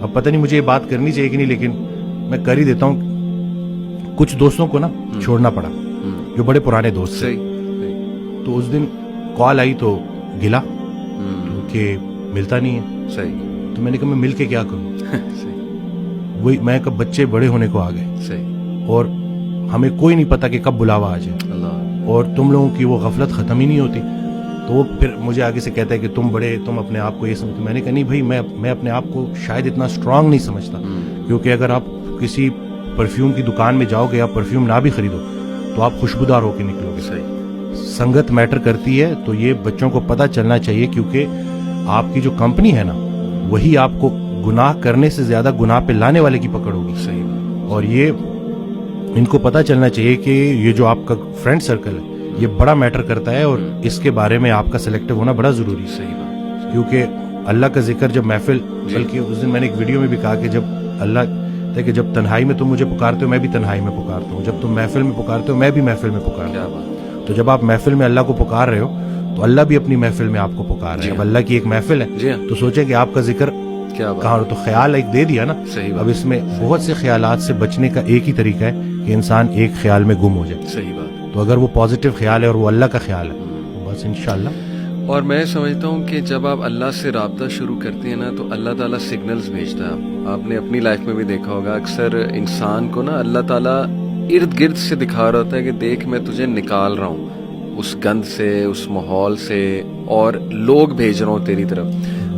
اب پتہ نہیں مجھے یہ بات کرنی چاہیے کہ نہیں، لیکن میں کر ہی دیتا ہوں. کچھ دوستوں کو نا چھوڑنا پڑا جو بڑے پرانے دوست تھے. تو اس دن کال آئی تو گلا کہ ملتا نہیں ہے. تو میں نے کہا میں مل کے کیا کروں. وہی میں کہا بچے بڑے ہونے کو آ گئے اور ہمیں کوئی نہیں پتا کہ کب بلاوا آ جائے، اور تم لوگوں کی وہ غفلت ختم ہی نہیں ہوتی. تو وہ پھر مجھے آگے سے کہتا ہے کہ تم بڑے، تم اپنے آپ کو یہ سمجھتے. میں نے کہا نہیں بھائی، میں اپنے آپ کو شاید اتنا اسٹرانگ نہیں سمجھتا، کیونکہ اگر آپ کسی پرفیوم کی دکان میں جاؤ گے یا پرفیوم نہ بھی خریدو تو آپ خوشبودار ہو کے نکلو گے. سنگت میٹر کرتی ہے. تو یہ بچوں کو پتہ چلنا چاہیے، کیونکہ آپ کی جو کمپنی ہے نا وہی آپ کو گناہ کرنے سے زیادہ گناہ پہ لانے والے کی پکڑ ہوگی. اور یہ ان کو پتہ چلنا چاہیے کہ یہ جو آپ کا فرینڈ سرکل ہے یہ بڑا میٹر کرتا ہے، اور اس کے بارے میں آپ کا سلیکٹو ہونا بڑا ضروری ہے. کیونکہ اللہ کا ذکر جب محفل، بلکہ اس دن میں نے ایک ویڈیو میں بھی کہا کہ جب اللہ کہ جب تنہائی میں تم مجھے پکارتے ہو میں بھی تنہائی میں پکارتا ہوں، جب تم محفل میں پکارتے ہو میں بھی محفل میں پکارتا ہوں. تو جب آپ محفل میں اللہ کو پکار رہے ہو تو اللہ بھی اپنی محفل میں آپ کو پکار رہے ہیں. اب اللہ کی ایک محفل ہے تو سوچیں کہ آپ کا ذکر کہاں. تو خیال ایک دے دیا نا. اب اس میں بہت سے خیالات سے بچنے کا ایک ہی طریقہ ہے کہ انسان ایک خیال میں گم ہو جائے. تو اگر وہ پازیٹیو خیال ہے اور وہ اللہ کا خیال ہے بس انشاءاللہ. اور میں سمجھتا ہوں کہ جب آپ اللہ سے رابطہ شروع کرتے ہیں نا تو اللہ تعالیٰ سگنلز بھیجتا ہے. آپ نے اپنی لائف میں بھی دیکھا ہوگا، اکثر انسان کو نا اللہ تعالیٰ ارد گرد سے دکھا رہا ہوتا ہے کہ دیکھ میں تجھے نکال رہا ہوں اس گند سے، اس ماحول سے، اور لوگ بھیج رہا ہوں تیری طرف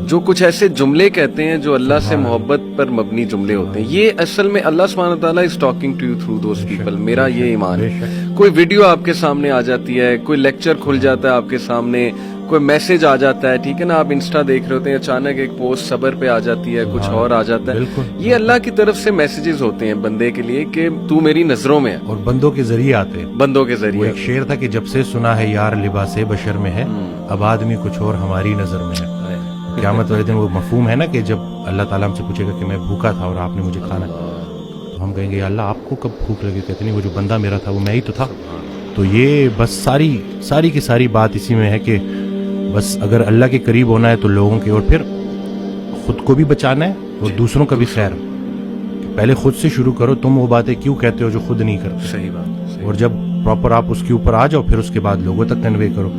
جو کچھ ایسے جملے کہتے ہیں جو اللہ سے محبت پر مبنی جملے ہوتے ہیں. یہ اصل میں اللہ سبحانہ تعالیٰ is talking to you through those people. میرا یہ ایمان ہے. کوئی ویڈیو آپ کے سامنے آ جاتی ہے، کوئی لیکچر کھل جاتا ہے آپ کے سامنے، کوئی میسج آ جاتا ہے، ٹھیک ہے نا، آپ انسٹا دیکھ رہے ہوتے ہیں، اچانک ایک پوسٹ صبر پہ آ جاتی ہے، کچھ اور آ جاتا ہے. یہ اللہ کی طرف سے میسیجز ہوتے ہیں بندے کے لیے کہ تو میری نظروں میں ہے، اور بندوں کے ذریعے آتے ہیں. بندوں کے ذریعے. ایک شعر تھا کہ جب سے سنا ہے یار لباس بشر میں ہے، اب آدمی کچھ اور ہماری نظر میں ہے. قیامت والے دن وہ مفہوم ہے نا کہ جب اللہ تعالیٰ ہم سے پوچھے گا کہ میں بھوکا تھا اور آپ نے مجھے کھانا، تو ہم کہیں گے یا اللہ آپ کو کب بھوک لگی؟ کہتے نہیں وہ جو بندہ میرا تھا وہ میں ہی تو تھا. تو یہ بس ساری کی ساری بات اسی میں ہے کہ بس اگر اللہ کے قریب ہونا ہے تو لوگوں کے، اور پھر خود کو بھی بچانا ہے اور دوسروں کا بھی خیر. پہلے خود سے شروع کرو. تم وہ باتیں کیوں کہتے ہو جو خود نہیں کرتے. صحیح بات. اور جب پراپر آپ اس کے اوپر آ جاؤ پھر اس کے بعد لوگوں تک کنوے کرو.